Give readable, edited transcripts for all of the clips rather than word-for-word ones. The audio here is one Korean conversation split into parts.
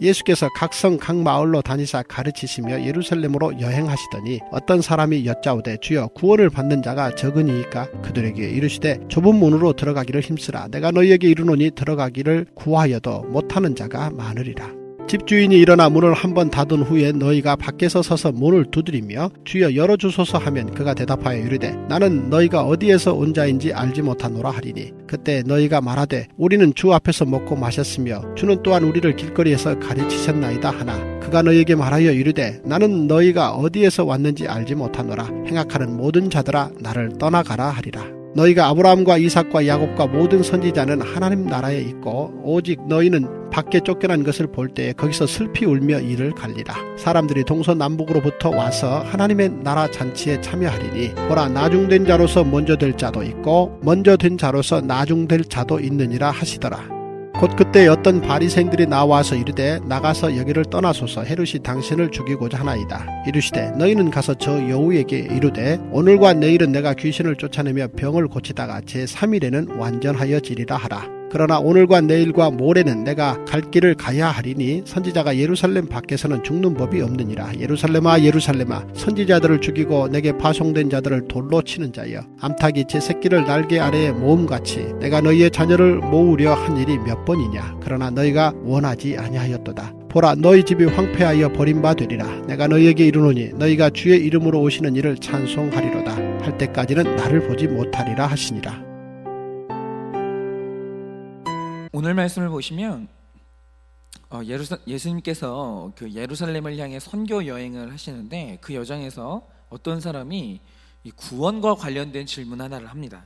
예수께서 각 성 각 마을로 다니사 가르치시며 예루살렘으로 여행하시더니 어떤 사람이 여짜오되 주여 구원을 받는 자가 적으니이까 그들에게 이르시되 좁은 문으로 들어가기를 힘쓰라. 내가 너희에게 이르노니 들어가기를 구하여도 못하는 자가 많으리라. 집주인이 일어나 문을 한번 닫은 후에 너희가 밖에서 서서 문을 두드리며 주여 열어주소서 하면 그가 대답하여 이르되 나는 너희가 어디에서 온 자인지 알지 못하노라 하리니 그때 너희가 말하되 우리는 주 앞에서 먹고 마셨으며 주는 또한 우리를 길거리에서 가르치셨나이다 하나 그가 너희에게 말하여 이르되 나는 너희가 어디에서 왔는지 알지 못하노라. 행악하는 모든 자들아 나를 떠나가라 하리라. 너희가 아브라함과 이삭과 야곱과 모든 선지자는 하나님 나라에 있고 오직 너희는 밖에 쫓겨난 것을 볼 때에 거기서 슬피 울며 이를 갈리라. 사람들이 동서남북으로부터 와서 하나님의 나라 잔치에 참여하리니 보라 나중된 자로서 먼저 될 자도 있고 먼저 된 자로서 나중될 자도 있느니라 하시더라. 곧 그때 어떤 바리새인들이 나와서 이르되 나가서 여기를 떠나소서 헤롯이 당신을 죽이고자 하나이다. 이르시되 너희는 가서 저 여우에게 이르되 오늘과 내일은 내가 귀신을 쫓아내며 병을 고치다가 제3일에는 완전하여지리라 하라. 그러나 오늘과 내일과 모레는 내가 갈 길을 가야 하리니 선지자가 예루살렘 밖에서는 죽는 법이 없느니라. 예루살렘아 예루살렘아 선지자들을 죽이고 내게 파송된 자들을 돌로 치는 자여 암탉이 제 새끼를 날개 아래에 모음같이 내가 너희의 자녀를 모으려 한 일이 몇 번이냐. 그러나 너희가 원하지 아니하였도다. 보라 너희 집이 황폐하여 버림바 되리라. 내가 너희에게 이르노니 너희가 주의 이름으로 오시는 이를 찬송하리로다. 할 때까지는 나를 보지 못하리라 하시니라. 오늘 말씀을 보시면 예수님께서 그 예루살렘을 향해 선교 여행을 하시는데 그 여정에서 어떤 사람이 이 구원과 관련된 질문 하나를 합니다.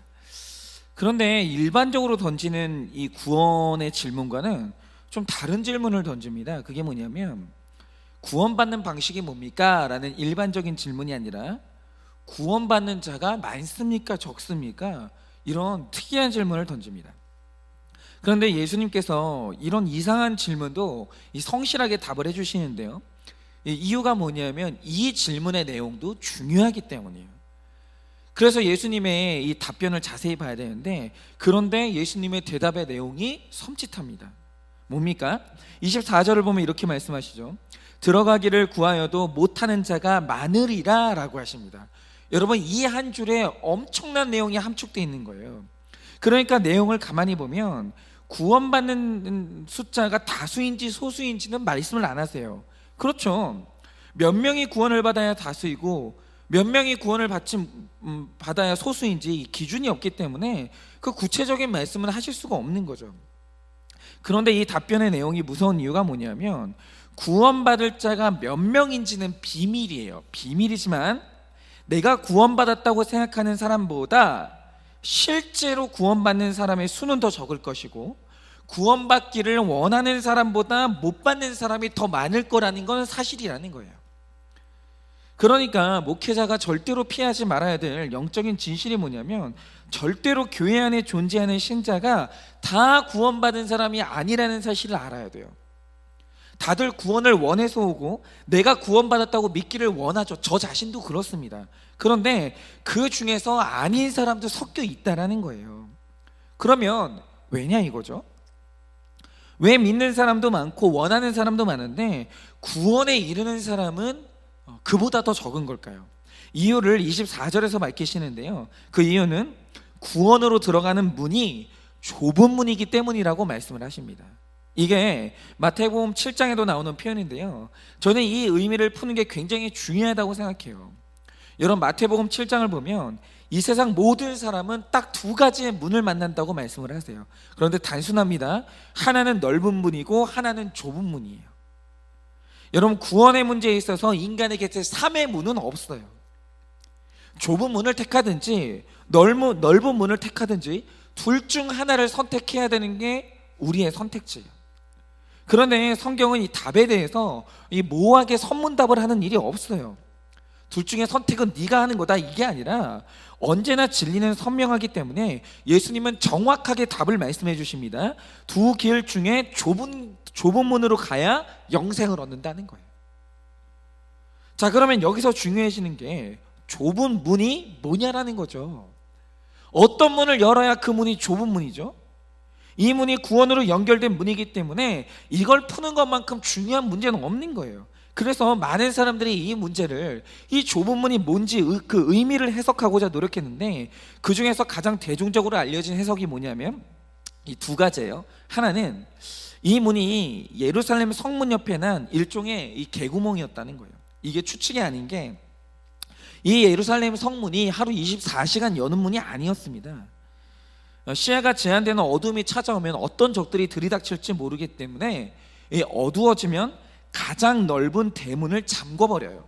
그런데 일반적으로 던지는 이 구원의 질문과는 좀 다른 질문을 던집니다. 그게 뭐냐면 구원받는 방식이 뭡니까? 라는 일반적인 질문이 아니라 구원받는 자가 많습니까? 적습니까? 이런 특이한 질문을 던집니다. 그런데 예수님께서 이런 이상한 질문도 성실하게 답을 해주시는데요. 이유가 뭐냐면 이 질문의 내용도 중요하기 때문이에요. 그래서 예수님의 이 답변을 자세히 봐야 되는데 그런데 예수님의 대답의 내용이 섬찟합니다. 뭡니까? 24절을 보면 이렇게 말씀하시죠. 들어가기를 구하여도 못하는 자가 많으리라 라고 하십니다. 여러분 이 한 줄에 엄청난 내용이 함축되어 있는 거예요. 그러니까 내용을 가만히 보면 구원받는 숫자가 다수인지 소수인지는 말씀을 안 하세요. 그렇죠. 몇 명이 구원을 받아야 다수이고 몇 명이 구원을 받아야 소수인지 기준이 없기 때문에 그 구체적인 말씀은 하실 수가 없는 거죠. 그런데 이 답변의 내용이 무서운 이유가 뭐냐면 구원받을 자가 몇 명인지는 비밀이에요. 비밀이지만 내가 구원받았다고 생각하는 사람보다 실제로 구원받는 사람의 수는 더 적을 것이고 구원받기를 원하는 사람보다 못 받는 사람이 더 많을 거라는 건 사실이라는 거예요. 그러니까 목회자가 절대로 피하지 말아야 될 영적인 진실이 뭐냐면 절대로 교회 안에 존재하는 신자가 다 구원받은 사람이 아니라는 사실을 알아야 돼요. 다들 구원을 원해서 오고 내가 구원받았다고 믿기를 원하죠. 저 자신도 그렇습니다. 그런데 그 중에서 아닌 사람도 섞여 있다라는 거예요. 그러면 왜냐 이거죠? 왜 믿는 사람도 많고 원하는 사람도 많은데 구원에 이르는 사람은 그보다 더 적은 걸까요? 이유를 24절에서 밝히시는데요. 그 이유는 구원으로 들어가는 문이 좁은 문이기 때문이라고 말씀을 하십니다. 이게 마태복음 7장에도 나오는 표현인데요. 저는 이 의미를 푸는 게 굉장히 중요하다고 생각해요. 여러분 마태복음 7장을 보면 이 세상 모든 사람은 딱 두 가지의 문을 만난다고 말씀을 하세요. 그런데 단순합니다. 하나는 넓은 문이고 하나는 좁은 문이에요. 여러분 구원의 문제에 있어서 인간에게 제3의 문은 없어요. 좁은 문을 택하든지 넓은 문을 택하든지 둘 중 하나를 선택해야 되는 게 우리의 선택지예요. 그런데 성경은 이 답에 대해서 이 모호하게 선문답을 하는 일이 없어요. 둘 중에 선택은 네가 하는 거다 이게 아니라 언제나 진리는 선명하기 때문에 예수님은 정확하게 답을 말씀해 주십니다. 두 길 중에 좁은 문으로 가야 영생을 얻는다는 거예요. 자, 그러면 여기서 중요해지는 게 좁은 문이 뭐냐라는 거죠. 어떤 문을 열어야 그 문이 좁은 문이죠? 이 문이 구원으로 연결된 문이기 때문에 이걸 푸는 것만큼 중요한 문제는 없는 거예요. 그래서 많은 사람들이 이 문제를, 이 좁은 문이 뭔지 그 의미를 해석하고자 노력했는데, 그 중에서 가장 대중적으로 알려진 해석이 뭐냐면 이 두 가지예요. 하나는 이 문이 예루살렘 성문 옆에 난 일종의 이 개구멍이었다는 거예요. 이게 추측이 아닌 게, 이 예루살렘 성문이 하루 24시간 여는 문이 아니었습니다. 시야가 제한되는 어둠이 찾아오면 어떤 적들이 들이닥칠지 모르기 때문에 어두워지면 가장 넓은 대문을 잠궈버려요.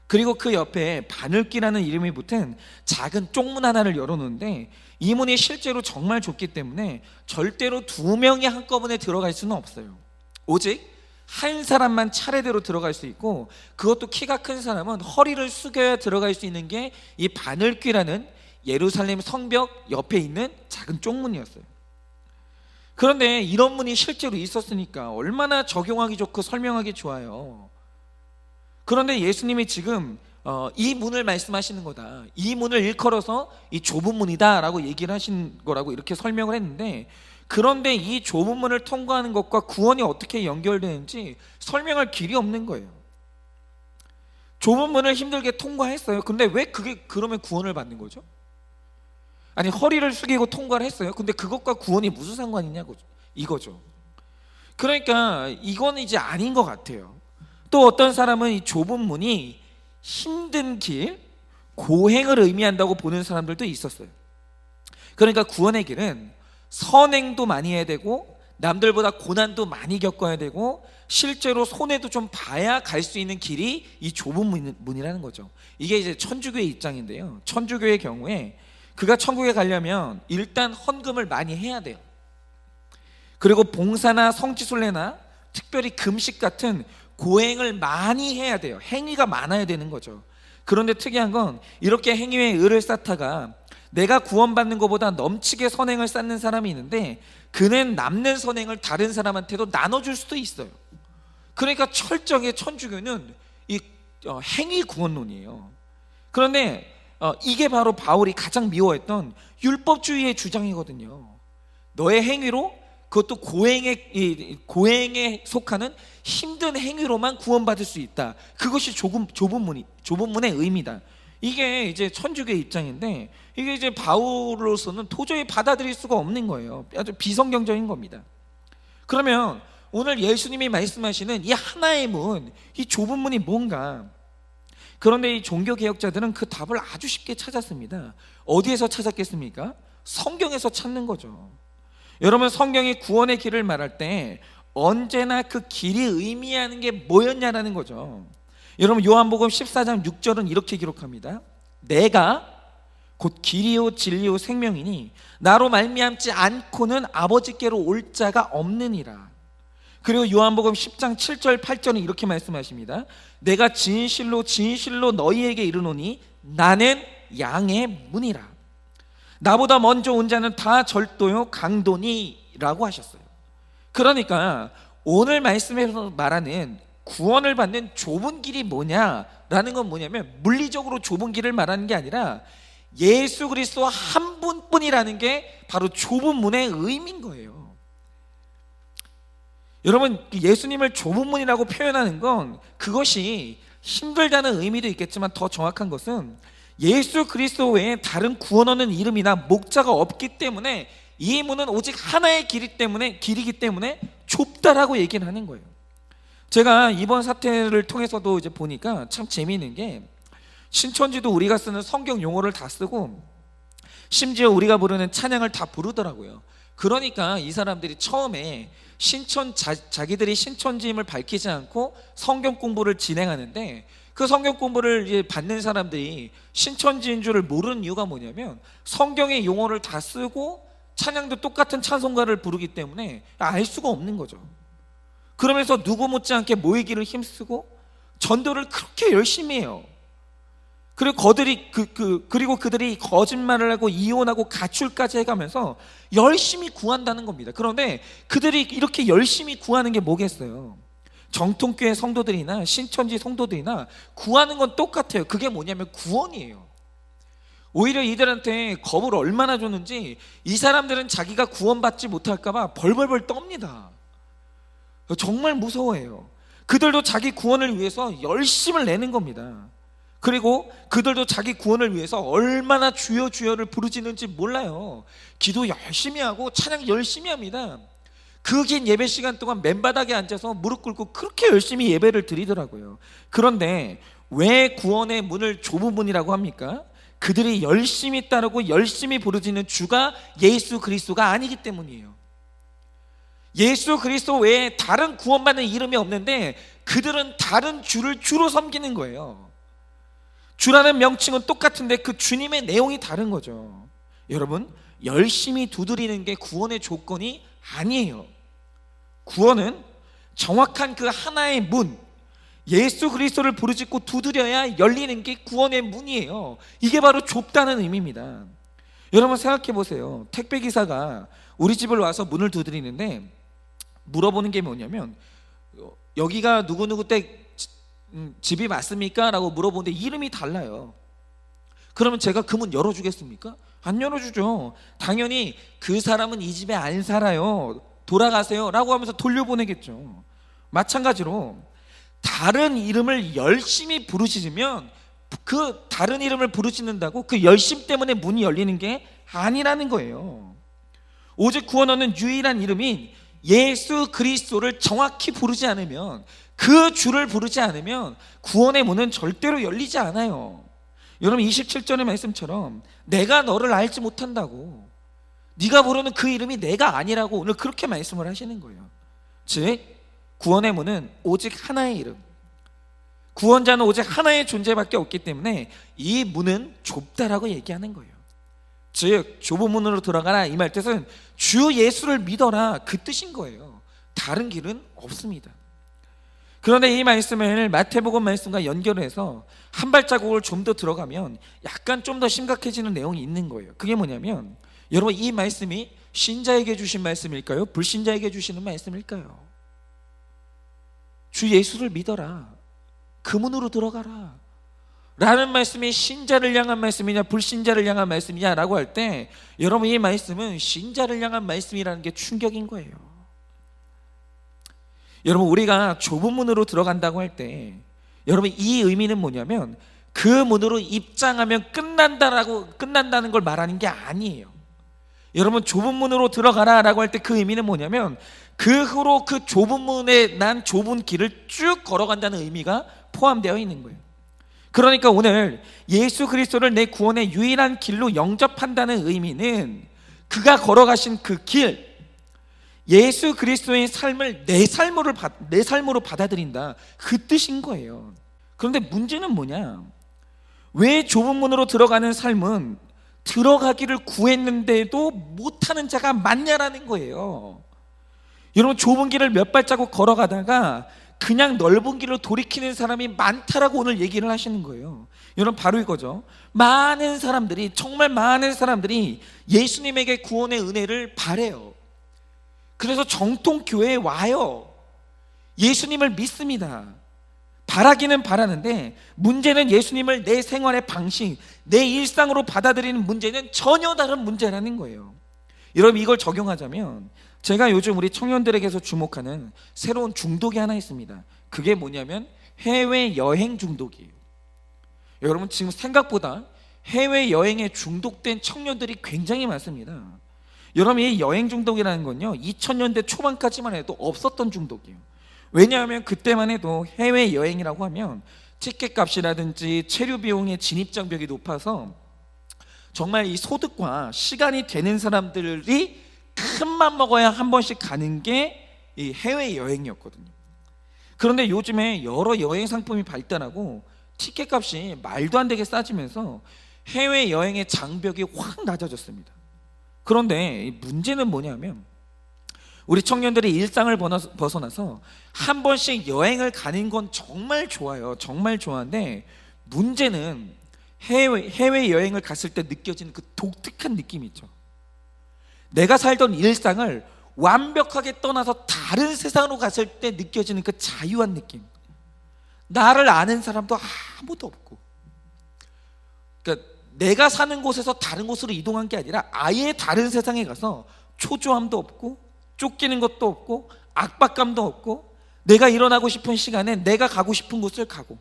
그리고 그 옆에 바늘기라는 이름이 붙은 작은 쪽문 하나를 열어놓는데, 이 문이 실제로 정말 좁기 때문에 절대로 두 명이 한꺼번에 들어갈 수는 없어요. 오직 한 사람만 차례대로 들어갈 수 있고, 그것도 키가 큰 사람은 허리를 숙여야 들어갈 수 있는 게 이 바늘귀라는 예루살렘 성벽 옆에 있는 작은 쪽문이었어요. 그런데 이런 문이 실제로 있었으니까 얼마나 적용하기 좋고 설명하기 좋아요. 그런데 예수님이 지금 이 문을 말씀하시는 거다, 이 문을 일컬어서 이 좁은 문이다 라고 얘기를 하신 거라고 이렇게 설명을 했는데, 그런데 이 좁은 문을 통과하는 것과 구원이 어떻게 연결되는지 설명할 길이 없는 거예요. 좁은 문을 힘들게 통과했어요. 근데 왜 그게 그러면 구원을 받는 거죠? 아니, 허리를 숙이고 통과를 했어요. 근데 그것과 구원이 무슨 상관이냐고, 이거죠. 그러니까 이건 이제 아닌 것 같아요. 또 어떤 사람은 이 좁은 문이 힘든 길, 고행을 의미한다고 보는 사람들도 있었어요. 그러니까 구원의 길은 선행도 많이 해야 되고, 남들보다 고난도 많이 겪어야 되고, 실제로 손해도 좀 봐야 갈 수 있는 길이 이 좁은 문이라는 거죠. 이게 이제 천주교의 입장인데요, 천주교의 경우에 그가 천국에 가려면 일단 헌금을 많이 해야 돼요. 그리고 봉사나 성지순례나 특별히 금식 같은 고행을 많이 해야 돼요. 행위가 많아야 되는 거죠. 그런데 특이한 건, 이렇게 행위에 을을 쌓다가 내가 구원받는 것보다 넘치게 선행을 쌓는 사람이 있는데, 그는 남는 선행을 다른 사람한테도 나눠줄 수도 있어요. 그러니까 철저하게 천주교는 이 행위 구원론이에요. 그런데 이게 바로 바울이 가장 미워했던 율법주의의 주장이거든요. 너의 행위로, 그것도 고행에 속하는 힘든 행위로만 구원받을 수 있다. 그것이 좁은 문의 의미다. 이게 이제 천주교의 입장인데, 이게 이제 바울로서는 도저히 받아들일 수가 없는 거예요. 아주 비성경적인 겁니다. 그러면 오늘 예수님이 말씀하시는 이 하나의 문, 이 좁은 문이 뭔가? 그런데 이 종교개혁자들은 그 답을 아주 쉽게 찾았습니다. 어디에서 찾았겠습니까? 성경에서 찾는 거죠. 여러분, 성경이 구원의 길을 말할 때 언제나 그 길이 의미하는 게 뭐였냐라는 거죠. 여러분, 요한복음 14장 6절은 이렇게 기록합니다. 내가 곧 길이요 진리요 생명이니 나로 말미암지 않고는 아버지께로 올 자가 없느니라. 그리고 요한복음 10장 7절 8절은 이렇게 말씀하십니다. 내가 진실로 진실로 너희에게 이르노니 나는 양의 문이라. 나보다 먼저 온 자는 다 절도요 강도니라고 하셨어요. 그러니까 오늘 말씀에서 말하는 구원을 받는 좁은 길이 뭐냐라는 건 뭐냐면, 물리적으로 좁은 길을 말하는 게 아니라 예수 그리스도 한 분뿐이라는 게 바로 좁은 문의 의미인 거예요. 여러분, 예수님을 좁은 문이라고 표현하는 건 그것이 힘들다는 의미도 있겠지만, 더 정확한 것은 예수 그리스도 외에 다른 구원하는 이름이나 목자가 없기 때문에 이 문은 오직 하나의 길이기 때문에 좁다라고 얘기를 하는 거예요. 제가 이번 사태를 통해서도 이제 보니까 참 재미있는 게, 신천지도 우리가 쓰는 성경 용어를 다 쓰고 심지어 우리가 부르는 찬양을 다 부르더라고요. 그러니까 이 사람들이 처음에 자기들이 신천지임을 밝히지 않고 성경 공부를 진행하는데, 그 성경 공부를 이제 받는 사람들이 신천지인 줄을 모르는 이유가 뭐냐면, 성경의 용어를 다 쓰고 찬양도 똑같은 찬송가를 부르기 때문에 알 수가 없는 거죠. 그러면서 누구 못지않게 모이기를 힘쓰고 전도를 그렇게 열심히 해요. 그리고 그들이 거짓말을 하고 이혼하고 가출까지 해가면서 열심히 구한다는 겁니다. 그런데 그들이 이렇게 열심히 구하는 게 뭐겠어요? 정통교회 성도들이나 신천지 성도들이나 구하는 건 똑같아요. 그게 뭐냐면 구원이에요. 오히려 이들한테 겁을 얼마나 줬는지 이 사람들은 자기가 구원받지 못할까 봐 벌벌벌 떱니다. 정말 무서워해요. 그들도 자기 구원을 위해서 열심을 내는 겁니다. 그리고 그들도 자기 구원을 위해서 얼마나 주여 주여를 부르짖는지 몰라요. 기도 열심히 하고 찬양 열심히 합니다. 그 긴 예배 시간 동안 맨바닥에 앉아서 무릎 꿇고 그렇게 열심히 예배를 드리더라고요. 그런데 왜 구원의 문을 좁은 문이라고 합니까? 그들이 열심히 따르고 열심히 부르짖는 주가 예수 그리스도가 아니기 때문이에요. 예수 그리스도 외에 다른 구원받는 이름이 없는데 그들은 다른 주를 주로 섬기는 거예요. 주라는 명칭은 똑같은데 그 주님의 내용이 다른 거죠. 여러분, 열심히 두드리는 게 구원의 조건이 아니에요. 구원은 정확한 그 하나의 문, 예수 그리스도를 부르짖고 두드려야 열리는 게 구원의 문이에요. 이게 바로 좁다는 의미입니다. 여러분 생각해 보세요. 택배 기사가 우리 집을 와서 문을 두드리는데 물어보는 게 뭐냐면, 여기가 누구누구 댁 집이 맞습니까? 라고 물어보는데 이름이 달라요. 그러면 제가 그 문 열어주겠습니까? 안 열어주죠. 당연히 그 사람은 이 집에 안 살아요, 돌아가세요 라고 하면서 돌려보내겠죠. 마찬가지로 다른 이름을 열심히 부르짖으면 그 다른 이름을 부르짖는다고 그 열심 때문에 문이 열리는 게 아니라는 거예요. 오직 구원하는 유일한 이름인 예수 그리스도를 정확히 부르지 않으면, 그 주를 부르지 않으면 구원의 문은 절대로 열리지 않아요. 여러분 27절의 말씀처럼 내가 너를 알지 못한다고, 네가 부르는 그 이름이 내가 아니라고 오늘 그렇게 말씀을 하시는 거예요. 즉 구원의 문은 오직 하나의 이름, 구원자는 오직 하나의 존재밖에 없기 때문에 이 문은 좁다라고 얘기하는 거예요. 즉 좁은 문으로 들어가라, 이 말 뜻은 주 예수를 믿어라, 그 뜻인 거예요. 다른 길은 없습니다. 그런데 이 말씀을 마태복음 말씀과 연결해서 한 발자국을 좀 더 들어가면 약간 좀 더 심각해지는 내용이 있는 거예요. 그게 뭐냐면, 여러분 이 말씀이 신자에게 주신 말씀일까요? 불신자에게 주시는 말씀일까요? 주 예수를 믿어라, 그 문으로 들어가라 라는 말씀이 신자를 향한 말씀이냐 불신자를 향한 말씀이냐 라고 할 때, 여러분 이 말씀은 신자를 향한 말씀이라는 게 충격인 거예요. 여러분 우리가 좁은 문으로 들어간다고 할 때, 여러분 이 의미는 뭐냐면 그 문으로 입장하면 끝난다는 걸 말하는 게 아니에요. 여러분 좁은 문으로 들어가라 라고 할 때 그 의미는 뭐냐면 그 후로 그 좁은 문에 난 좁은 길을 쭉 걸어간다는 의미가 포함되어 있는 거예요. 그러니까 오늘 예수 그리스도를 내 구원의 유일한 길로 영접한다는 의미는 그가 걸어가신 그 길, 예수 그리스도의 삶을 내 삶으로 받아들인다, 그 뜻인 거예요. 그런데 문제는 뭐냐? 왜 좁은 문으로 들어가는 삶은 들어가기를 구했는데도 못하는 자가 많냐라는 거예요. 여러분 좁은 길을 몇 발자국 걸어가다가 그냥 넓은 길로 돌이키는 사람이 많다라고 오늘 얘기를 하시는 거예요. 여러분 바로 이거죠. 많은 사람들이, 정말 많은 사람들이 예수님에게 구원의 은혜를 바래요. 그래서 정통 교회에 와요. 예수님을 믿습니다. 바라기는 바라는데 문제는 예수님을 내 생활의 방식, 내 일상으로 받아들이는 문제는 전혀 다른 문제라는 거예요. 여러분 이걸 적용하자면, 제가 요즘 우리 청년들에게서 주목하는 새로운 중독이 하나 있습니다. 그게 뭐냐면 해외여행 중독이에요. 여러분 지금 생각보다 해외여행에 중독된 청년들이 굉장히 많습니다. 여러분 이 여행 중독이라는 건요 2000년대 초반까지만 해도 없었던 중독이에요. 왜냐하면 그때만 해도 해외여행이라고 하면 티켓 값이라든지 체류 비용의 진입장벽이 높아서 정말 이 소득과 시간이 되는 사람들이 큰맘 먹어야 한 번씩 가는 게 이 해외여행이었거든요. 그런데 요즘에 여러 여행 상품이 발달하고 티켓 값이 말도 안 되게 싸지면서 해외여행의 장벽이 확 낮아졌습니다. 그런데 문제는 뭐냐면, 우리 청년들이 일상을 벗어나서 한 번씩 여행을 가는 건 정말 좋아요. 정말 좋아하는데 문제는 해외여행을 갔을 때 느껴지는 그 독특한 느낌이 있죠. 내가 살던 일상을 완벽하게 떠나서 다른 세상으로 갔을 때 느껴지는 그 자유한 느낌. 나를 아는 사람도 아무도 없고, 그러니까 내가 사는 곳에서 다른 곳으로 이동한 게 아니라 아예 다른 세상에 가서 초조함도 없고 쫓기는 것도 없고 압박감도 없고 내가 일어나고 싶은 시간에 내가 가고 싶은 곳을 가고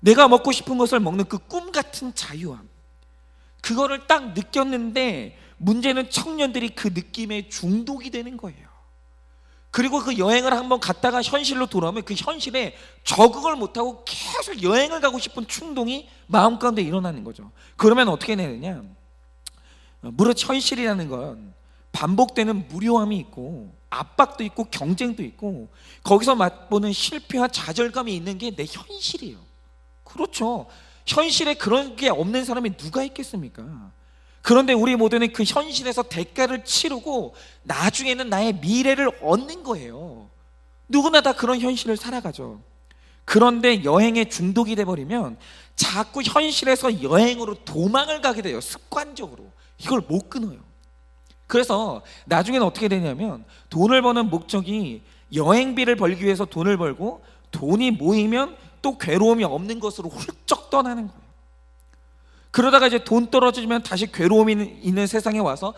내가 먹고 싶은 것을 먹는 그 꿈 같은 자유함, 그거를 딱 느꼈는데 문제는 청년들이 그 느낌에 중독이 되는 거예요. 그리고 그 여행을 한번 갔다가 현실로 돌아오면 그 현실에 적응을 못하고 계속 여행을 가고 싶은 충동이 마음 가운데 일어나는 거죠. 그러면 어떻게 되느냐, 무릇 현실이라는 건 반복되는 무료함이 있고 압박도 있고 경쟁도 있고 거기서 맛보는 실패와 좌절감이 있는 게 내 현실이에요. 그렇죠. 현실에 그런 게 없는 사람이 누가 있겠습니까? 그런데 우리 모두는 그 현실에서 대가를 치르고 나중에는 나의 미래를 얻는 거예요. 누구나 다 그런 현실을 살아가죠. 그런데 여행에 중독이 돼버리면 자꾸 현실에서 여행으로 도망을 가게 돼요. 습관적으로. 이걸 못 끊어요. 그래서 나중에는 어떻게 되냐면 돈을 버는 목적이 여행비를 벌기 위해서 돈을 벌고 돈이 모이면 또 괴로움이 없는 것으로 훌쩍 떠나는 거예요. 그러다가 이제 돈 떨어지면 다시 괴로움이 있는 세상에 와서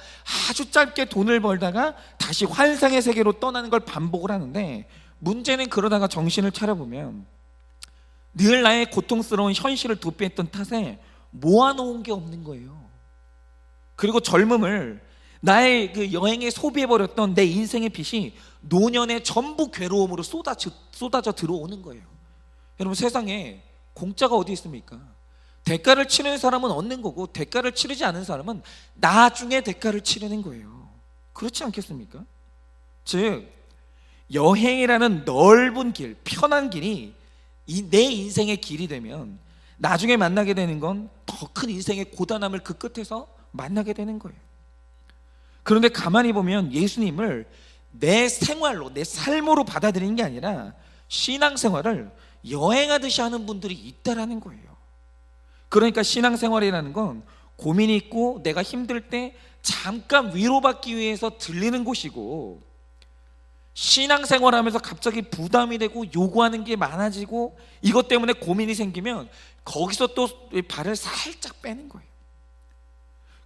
아주 짧게 돈을 벌다가 다시 환상의 세계로 떠나는 걸 반복을 하는데, 문제는 그러다가 정신을 차려보면 늘 나의 고통스러운 현실을 도피했던 탓에 모아놓은 게 없는 거예요. 그리고 젊음을 나의 그 여행에 소비해버렸던 내 인생의 빚이 노년에 전부 괴로움으로 쏟아져 들어오는 거예요. 여러분, 세상에 공짜가 어디 있습니까? 대가를 치르는 사람은 얻는 거고 대가를 치르지 않은 사람은 나중에 대가를 치르는 거예요. 그렇지 않겠습니까? 즉, 여행이라는 넓은 길, 편한 길이 내 인생의 길이 되면 나중에 만나게 되는 건 더 큰 인생의 고단함을 그 끝에서 만나게 되는 거예요. 그런데 가만히 보면 예수님을 내 생활로, 내 삶으로 받아들이는 게 아니라 신앙생활을 여행하듯이 하는 분들이 있다라는 거예요. 그러니까 신앙생활이라는 건 고민이 있고 내가 힘들 때 잠깐 위로받기 위해서 들리는 곳이고, 신앙생활하면서 갑자기 부담이 되고 요구하는 게 많아지고 이것 때문에 고민이 생기면 거기서 또 발을 살짝 빼는 거예요.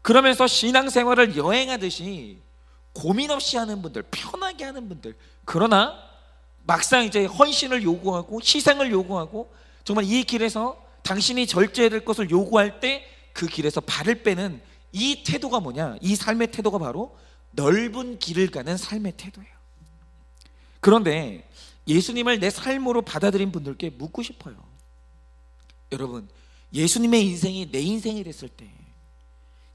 그러면서 신앙생활을 여행하듯이 고민 없이 하는 분들, 편하게 하는 분들, 그러나 막상 이제 헌신을 요구하고 희생을 요구하고 정말 이 길에서 당신이 절제해야 될 것을 요구할 때 그 길에서 발을 빼는 이 태도가 뭐냐? 이 삶의 태도가 바로 넓은 길을 가는 삶의 태도예요. 그런데 예수님을 내 삶으로 받아들인 분들께 묻고 싶어요. 여러분, 예수님의 인생이 내 인생이 됐을 때,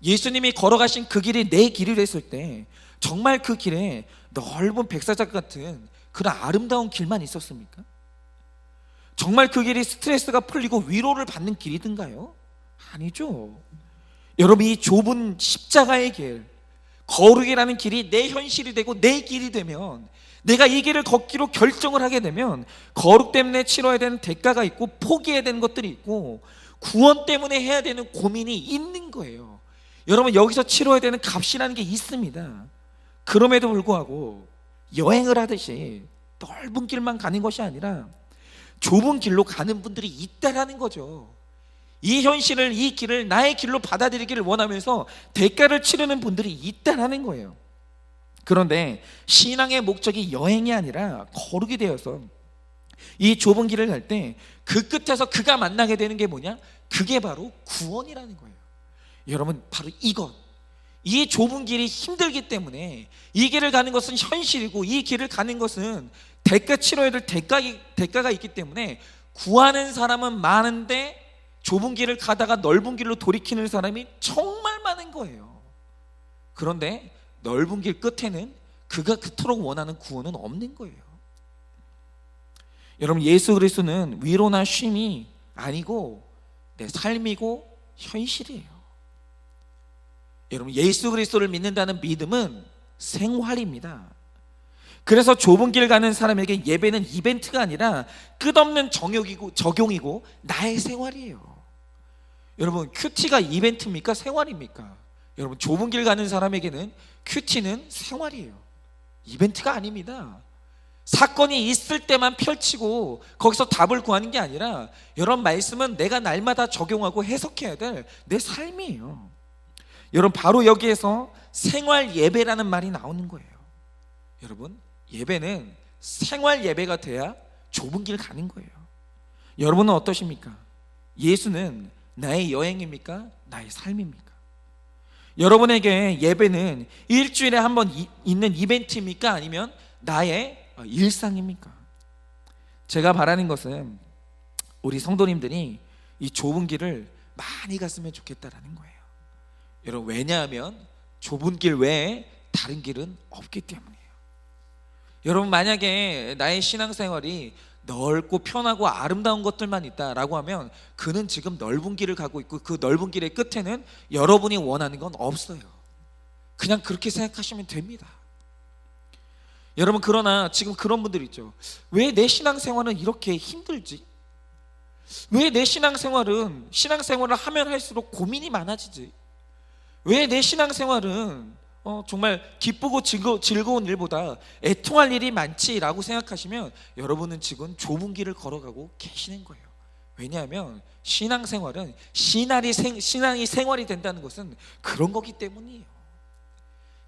예수님이 걸어가신 그 길이 내 길이 됐을 때 정말 그 길에 넓은 백사장 같은 그런 아름다운 길만 있었습니까? 정말 그 길이 스트레스가 풀리고 위로를 받는 길이든가요? 아니죠. 여러분, 이 좁은 십자가의 길, 거룩이라는 길이 내 현실이 되고 내 길이 되면, 내가 이 길을 걷기로 결정을 하게 되면 거룩 때문에 치러야 되는 대가가 있고 포기해야 되는 것들이 있고 구원 때문에 해야 되는 고민이 있는 거예요. 여러분, 여기서 치러야 되는 값이라는 게 있습니다. 그럼에도 불구하고 여행을 하듯이 넓은 길만 가는 것이 아니라 좁은 길로 가는 분들이 있다라는 거죠. 이 현실을, 이 길을 나의 길로 받아들이기를 원하면서 대가를 치르는 분들이 있다라는 거예요. 그런데 신앙의 목적이 여행이 아니라 거룩이 되어서 이 좁은 길을 갈 때 그 끝에서 그가 만나게 되는 게 뭐냐? 그게 바로 구원이라는 거예요. 여러분, 바로 이것, 이 좁은 길이 힘들기 때문에 이 길을 가는 것은 현실이고 이 길을 가는 것은 대가 치러야 될 대가가 있기 때문에 구하는 사람은 많은데 좁은 길을 가다가 넓은 길로 돌이키는 사람이 정말 많은 거예요. 그런데 넓은 길 끝에는 그가 그토록 원하는 구원은 없는 거예요. 여러분, 예수 그리스도는 위로나 쉼이 아니고 내 삶이고 현실이에요. 여러분, 예수 그리스도를 믿는다는 믿음은 생활입니다. 그래서 좁은 길 가는 사람에게 예배는 이벤트가 아니라 끝없는 적용이고 나의 생활이에요. 여러분, 큐티가 이벤트입니까? 생활입니까? 여러분, 좁은 길 가는 사람에게는 큐티는 생활이에요. 이벤트가 아닙니다. 사건이 있을 때만 펼치고 거기서 답을 구하는 게 아니라 여러분, 말씀은 내가 날마다 적용하고 해석해야 될 내 삶이에요. 여러분, 바로 여기에서 생활 예배라는 말이 나오는 거예요. 여러분, 예배는 생활 예배가 돼야 좁은 길 가는 거예요. 여러분은 어떠십니까? 예수는 나의 여행입니까? 나의 삶입니까? 여러분에게 예배는 일주일에 한 번 있는 이벤트입니까? 아니면 나의 일상입니까? 제가 바라는 것은 우리 성도님들이 이 좁은 길을 많이 갔으면 좋겠다라는 거예요. 여러분, 왜냐하면 좁은 길 외에 다른 길은 없기 때문이에요. 여러분, 만약에 나의 신앙생활이 넓고 편하고 아름다운 것들만 있다라고 하면 그는 지금 넓은 길을 가고 있고 그 넓은 길의 끝에는 여러분이 원하는 건 없어요. 그냥 그렇게 생각하시면 됩니다. 여러분, 그러나 지금 그런 분들 있죠. 왜 내 신앙생활은 이렇게 힘들지? 왜 내 신앙생활을 하면 할수록 고민이 많아지지? 왜 내 신앙생활은 정말 기쁘고 즐거운 일보다 애통할 일이 많지라고 생각하시면 여러분은 지금 좁은 길을 걸어가고 계시는 거예요. 왜냐하면 신앙생활은 신앙이 생활이 된다는 것은 그런 거기 때문이에요.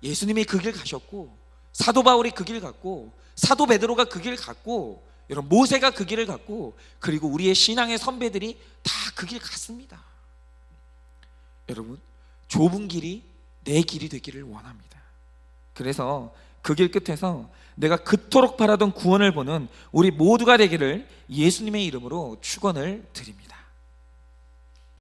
예수님이 그 길 가셨고, 사도 바울이 그 길 갔고, 사도 베드로가 그 길 갔고, 여러분, 모세가 그 길을 갔고, 그리고 우리의 신앙의 선배들이 다 그 길 갔습니다. 여러분, 좁은 길이 내 길이 되기를 원합니다. 그래서 그 길 끝에서 내가 그토록 바라던 구원을 보는 우리 모두가 되기를 예수님의 이름으로 축원을 드립니다.